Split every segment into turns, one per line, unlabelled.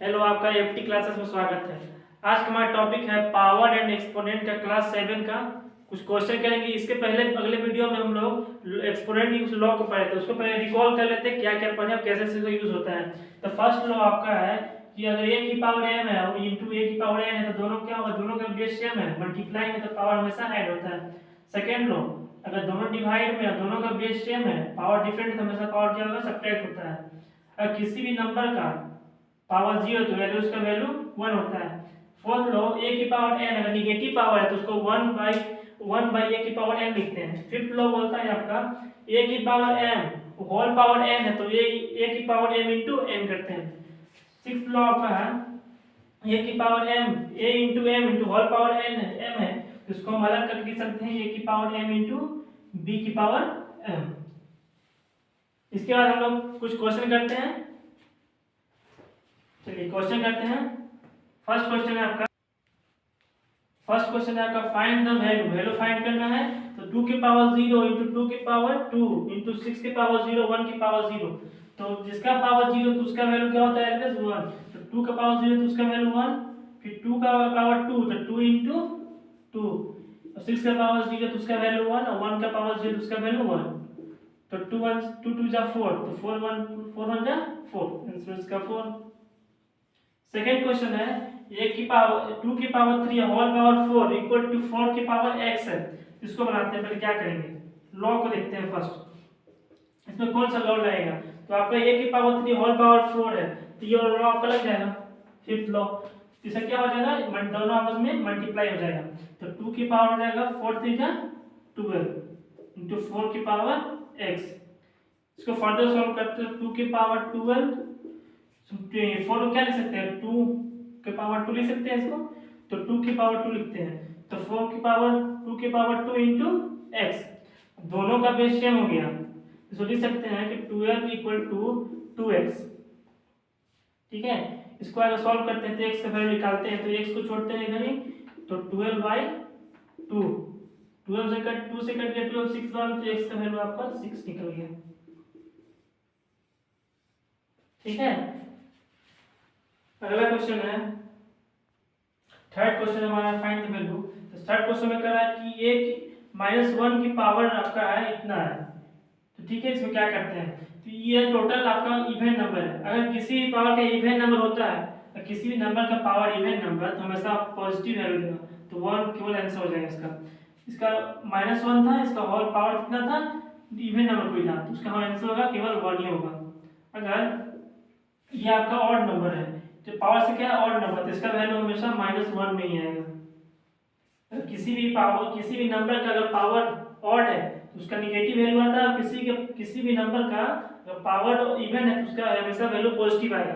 Hello, आपका FT classes में स्वागत है। आज का हमारा टॉपिक है पावर एंड एक्सपोनेंट का क्लास 7 का कुछ क्वेश्चन करेंगे। इसके पहले अगले वीडियो में हम लोग एक्सपोनेंट की कुछ लॉ को पढ़े थे, उसको पहले रिकॉल कर लेते हैं क्या क्या पढ़े और कैसे से यूज होता है। तो फर्स्ट लॉ आपका है कि अगर ए की पावर m है और इंटू ए की पावर n है तो दोनों क्या होगा, दोनों का बेस सेम है, मल्टीप्लाई में तो पावर हमेशा ऐड होता है। सेकेंड लॉ, अगर दोनों डिवाइड में दोनों का बेस सेम है, पावर डिफरेंट है तो हमेशा पावर क्या होगा, सब्ट्रैक्ट होता है। अगर किसी भी नंबर का पावर 0 तो वैल्यू उसका वैल्यू 1 होता है। फोर्थ लॉ, ए की पावर n अगर निगेटिव पावर है तो उसको 1 बाई ए की पावर n लिखते हैं। फिफ्थ लॉ बोलता है आपका ए की power m whole power n है तो ए की पावर m इंटू n करते हैं। सिक्स्थ लॉ आपका है ए की power m a into m into whole power n है m है तो इसको हम अलग करके लिख सकते हैं ए की पावर m इंटू b की पावर m। इसके बाद हम लोग कुछ क्वेश्चन करते हैं। चलिए क्वेश्चन करते हैं। फर्स्ट क्वेश्चन है आपका find the value, value find करना है। तो 2 की पावर 0 इंटू 2 की पावर 2 इंटू 6 की पावर 0 1 की पावर 0। तो जिसका पावर 0 तो उसका वैल्यू क्या होता है, 1। तो 2 का पावर 0 तो उसका वैल्यू 1, फिर 2 का पावर 2 तो 2 इंटू 2, 6 का पावर 0 तो उसका वैल्यू 1 और 1 का पावर 0 तो उसका वैल्यू 1। तो 2 1 2 2 जा 4 तो 4 1 4 1 जा 4, आंसर इसका 4। सेकेंड क्वेश्चन है ए की पावर 2 की power 3 whole power 4 equal to 4 की पावर x है। इसको बनाते हैं, पहले क्या करेंगे, लॉ को देखते हैं फर्स्ट। इसमें कौन सा लॉ लगेगा, तो आपका ए की पावर 3 होल पावर 4 है तो ये लॉ आपका लग जाएगा, फिफ्थ लॉ। इससे क्या हो जाएगा, दोनों आपस में मल्टीप्लाई हो जाएगा। तो 2 की पावर हो जाएगा 4 3 जा 12 इंटू 4 की पावर x। इसको फर्दर सॉल्व करते हैं, 2 की पावर 12 फोर को क्या लिख सकते हैं, 2 के पावर 2 लिख सकते हैं इसको। तो 2 की पावर 2 लिखते हैं तो 4 की पावर 2 की पावर 2 इंटू एक्स, दोनों का बेस सेम हो गया। इसको लिख सकते हैं कि 12 इक्वल टू 2x। ठीक है, इसको अगर सॉल्व करते हैं तो x का वैल्यू निकालते हैं तो x को छोड़ते हैं इधर ही, तो 12/2, 12 से कट 2 से कट गया 12 6 बार तो x का वैल्यू आपका 6 निकल गया। ठीक है, अगला क्वेश्चन है, थर्ड क्वेश्चन हमारा फाइंड द वैल्यू। तो थर्ड क्वेश्चन में कह रहा है कि एक -1 की पावर आपका है इतना है। तो ठीक है, इसमें क्या करते हैं, तो ये टोटल आपका इवन नंबर है। अगर किसी भी पावर का इवन नंबर होता है और किसी भी नंबर का पावर इवन नंबर तो हमेशा पॉजिटिव वैल्यू देगा, तो 1 केवल आंसर हो जाएगा इसका। इसका -1 था, इसका होल पावर कितना था, इवन नंबर कोई था तो उसका आंसर होगा केवल 1 ही होगा। अगर ये आपका ऑड नंबर है तो पावर से क्या है, ऑड नंबर, तो इसका वैल्यू हमेशा -1 में ही आएगा। अगर किसी भी नंबर का अगर पावर ऑड है तो उसका निगेटिव वैल्यू आता है, और किसी भी नंबर का अगर पावर इवन है तो उसका हमेशा वैल्यू पॉजिटिव आएगा।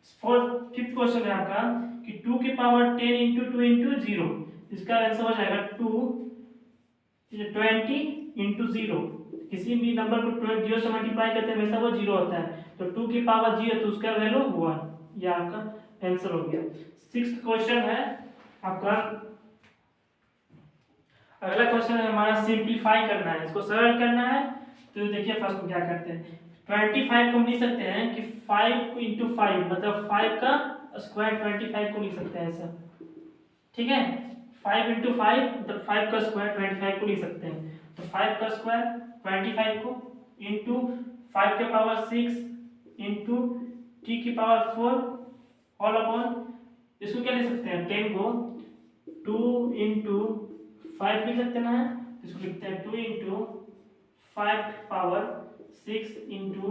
फिफ्थ क्वेश्चन है आपका कि 2 की पावर 10 इंटू 2 इंटू 0, इसका आंसर हो जाएगा 20 इंटू 0। किसी भी नंबर को 0 से मल्टीप्लाई करते हैं हमेशा वो 0 होता है, तो 2 की पावर 0 तो उसका वैल्यू 1, ये आपका आंसर हो गया। सिक्स्थ क्वेश्चन है आपका, अगला क्वेश्चन है हमारा सिंप्लीफाई करना है, इसको सरल करना है। तो देखिए फर्स्ट में क्या करते हैं, 25 को हम लिख सकते हैं कि 5 इंटू 5 मतलब 5 का स्क्वायर 25 को लिख सकते हैं ऐसा। ठीक है, 5 इंटू 5 मतलब 5 का स्क्वायर 25 को लिख सकते हैं। तो 5 का स्क्वायर 25 को इंटू 5 के पावर 6 इंटू t की पावर 4 ऑल अपॉन, इसको क्या लिख सकते हैं, 10 को 2 इंटू 5 लिख सकते हैं, इसको लिखते हैं 2 इंटू 5 पावर 6 इंटू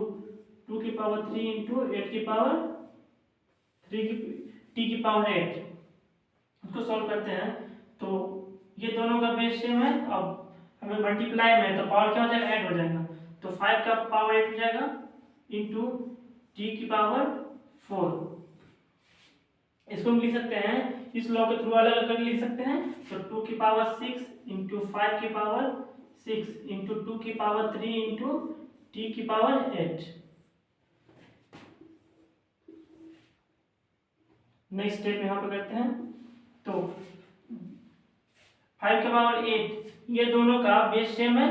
2 की पावर 3 इंटू 8 की पावर 3 की t की पावर 8। इसको सॉल्व करते हैं तो ये दोनों का बेस सेम है, अब हमें मल्टीप्लाई में तो पावर क्या हो जाएगा, ऐड हो जाएगा। तो 5 का पावर 8 हो जाएगा इंटू t की पावर 4। इसको हम लिख सकते हैं इस लॉ के थ्रू अलग अलग लिख सकते हैं, तो 2 की पावर 6 इंटू 5 की पावर 6 इंटू 2 की पावर 3 इंटू t की पावर 8। नेक्स्ट स्टेप यहाँ पे करते हैं, तो 5 के पावर 8 ये दोनों का बेस सेम है,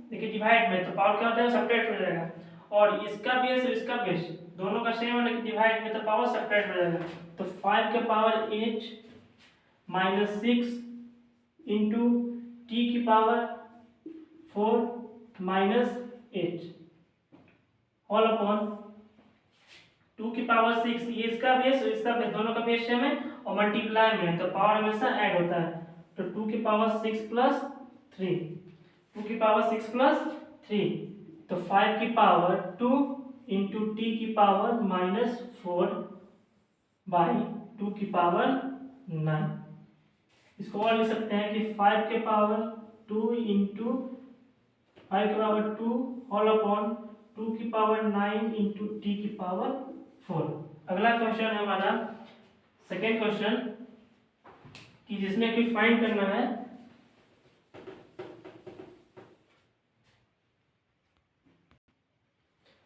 देखिए डिवाइड में तो पावर क्या होता है, सब्ट्रैक्ट हो जाएगा। और इसका बेस और इसका बेस दोनों का सेम है लेकिन डिवाइड में तो पावर सेपरेट हो जाएगा। तो 5 के पावर 8 माइनस 6 इंटू टी की पावर 4 माइनस 8 ऑल अपॉन 2 की पावर 6, ये इसका बेस और इसका बेस दोनों का बेस सेम है और मल्टीप्लाई में है तो पावर हमेशा ऐड होता है। तो 2 की पावर 6 प्लस 3, 2 की पावर 6 प्लस 3, तो 5 की पावर 2 इंटू टी की पावर माइनस 4 बाई 2 की पावर 9। इसको और लिख सकते हैं कि 5 के पावर 2 इंटू 5 के पावर 2 ऑल अपॉन 2 की पावर 9 इंटू टी की पावर 4। अगला क्वेश्चन है हमारा सेकेंड क्वेश्चन कि जिसमें कि फाइंड करना है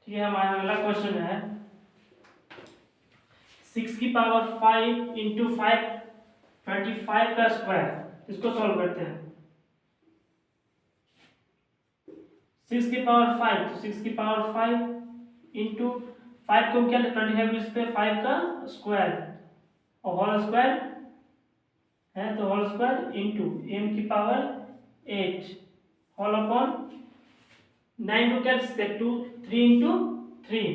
ठीक है। हमारा अगला क्वेश्चन है 6 की पावर 5 इंटू 5 25 का स्क्वायर। इसको सॉल्व करते हैं। 6 की पावर 5 तो 6 की पावर 5 इंटू 5 को क्या 25 पे 5 का स्क्वायर और होल स्क्वायर है तो होल स्क्वायर इंटू m की पावर 8 होल अपॉन 9 को क्या लिखते हैं 2 3 इंटू 3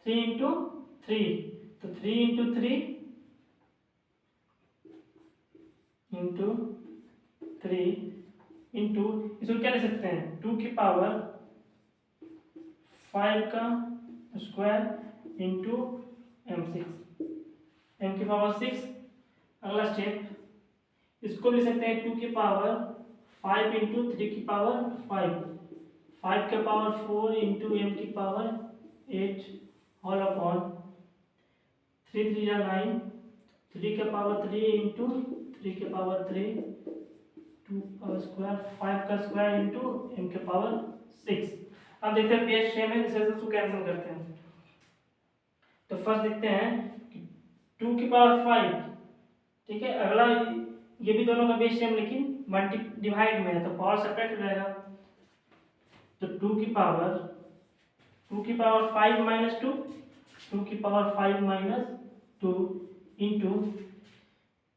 3 इंटू 3 तो 3 इंटू 3 इंटू 3 इंटू इसको क्या लिख सकते हैं 2 की पावर 5 का स्क्वायर इंटू m की पावर 6। अगला स्टेप इसको लिख सकते हैं 2 की पावर 5 इंटू 3 की पावर 5 के पावर 4 इंटू m की पावर 8 होल अपॉन 3 3 या 9 3 के पावर 3 इंटू 3 के पावर 3 2 का स्क्वायर 5 का स्क्वायर इंटू m के पावर 6। अब देखते हैं बेस सेम है जिसे इसको कैंसिल करते हैं। तो फर्स्ट देखते हैं कि 2 की पावर 5 ठीक है। अगला ये भी दोनों का बेस सेम लेकिन मल्टी डिवाइड में है तो पावर सेपरेट हो जाएगा। तो 2 की पावर 5 माइनस 2 की पावर 5 माइनस 2 इंटू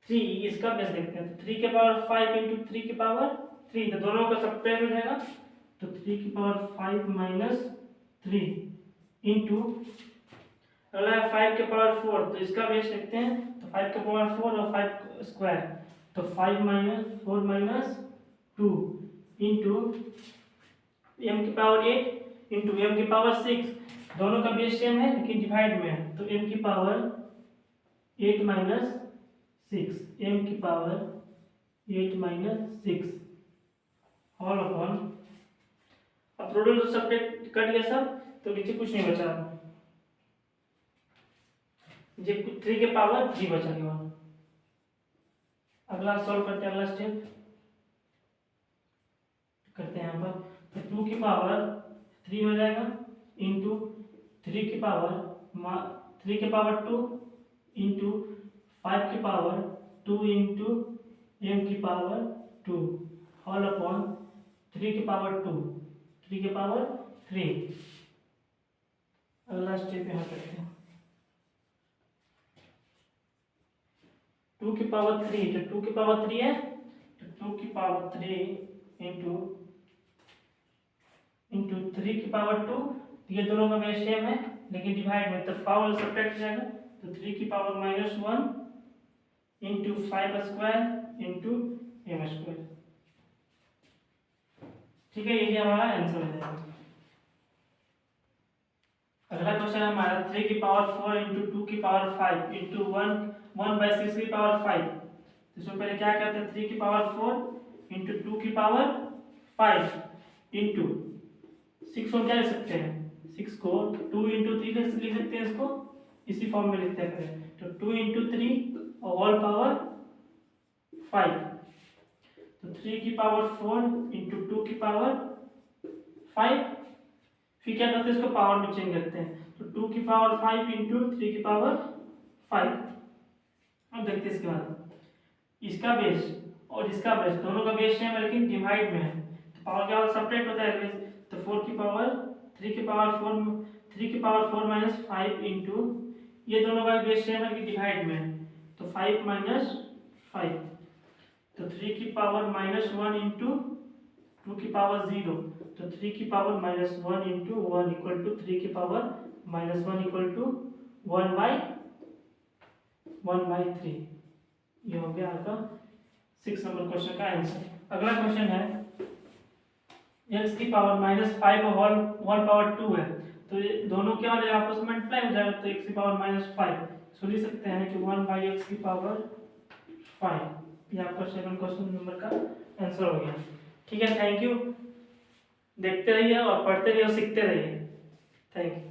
3 इसका बेस देखते हैं। तो 3 के पावर 5 इंटू 3 की पावर 3 तो दोनों का सेपरेट हो जाएगा। तो 3 की पावर 5 माइनस 3 इंटू अगला है 5 के पावर 4 तो इसका बेस देखते हैं। तो 5 के पावर 4 और 5 स्क्वायर तो 5 माइनस 4 माइनस 2 इंटू m की पावर 8 इंटू m की पावर 6 दोनों का बेस सेम है लेकिन डिवाइड में है। तो m की पावर 8 माइनस 6 m की पावर 8 माइनस 6 ऑल अपॉन अब प्रोडक्ट तो सेपरेट कट गया सब तो नीचे कुछ नहीं बचा। जे 3 के पावर 3 बचा गया। अगला सॉल्व करते हैं। अगला स्टेप करते हैं यहाँ पर तो 2 की पावर 3 हो जाएगा इंटू 3 की पावर 2 इंटू 5 की पावर 2 इंटू m की पावर 2 ऑल अपॉन 3 की पावर 2 3 के पावर 3। अगला स्टेप यहाँ करते हैं 2 की पावर 3 तो 2 की पावर 3 है तो 2 की पावर 3 इंटू 3 की पावर 2 ये दोनों का बेस सेम है लेकिन डिवाइड में तो पावर सब्ट्रैक्ट हो जाएगा। तो 3 की power minus 1 into 5 square into m square ठीक है। यही हमारा आंसर हो जाएगा। अगला क्वेश्चन है हमारा 3 की पावर 4 इंटू 2 की पावर 5 इंटू 1/6 की पावर 5। तो इसमें पहले क्या करते हैं 3 की पावर 4 इंटू 2 की पावर 5 इंटू 6 को क्या लिख सकते हैं 6 को 2 इंटू 3 लिख सकते हैं। इसको इसी फॉर्म में लिखते हैं तो 2 इंटू 3 और होल पावर 5 तो 3 की पावर 4 इंटू 2 की पावर 5 फिर क्या करते हैं इसको पावर में चेंज करते हैं। तो 2 की पावर 5 इंटू 3 की पावर 5। अब देखते हैं इसके बाद इसका बेस और इसका बेस दोनों का बेस सेम है लेकिन डिवाइड में है तो पावर क्या होगा सेपरेट होता है बेस। तो 4 की पावर 3 की पावर 3 की पावर 4 माइनस 5 इंटू, ये दोनों का बेस सेम है कि डिवाइड में है, तो 5 माइनस 5, तो 3 की पावर माइनस 1 इंटू 2 की पावर 0, तो 3 की power minus 1 into 1 equal to 3 की पावर माइनस 1 इक्वल टू 1/3। ये हो गया आपका 6 नंबर क्वेश्चन का आंसर। अगला क्वेश्चन है x की पावर माइनस 5 होल पावर 2 है, तो ये दोनों क्या हो जाएगा, आपस में मल्टीप्लाई हो जाएगा, तो x की पावर माइनस 5, सो लिख सकते हैं कि 1/x की पावर 5। ये आपका 7 क्वेश्चन नंबर का आंसर हो गया। ठीक है, थैंक यू। देखते रहिए और पढ़ते रहिए और सीखते रहिए। Thank you.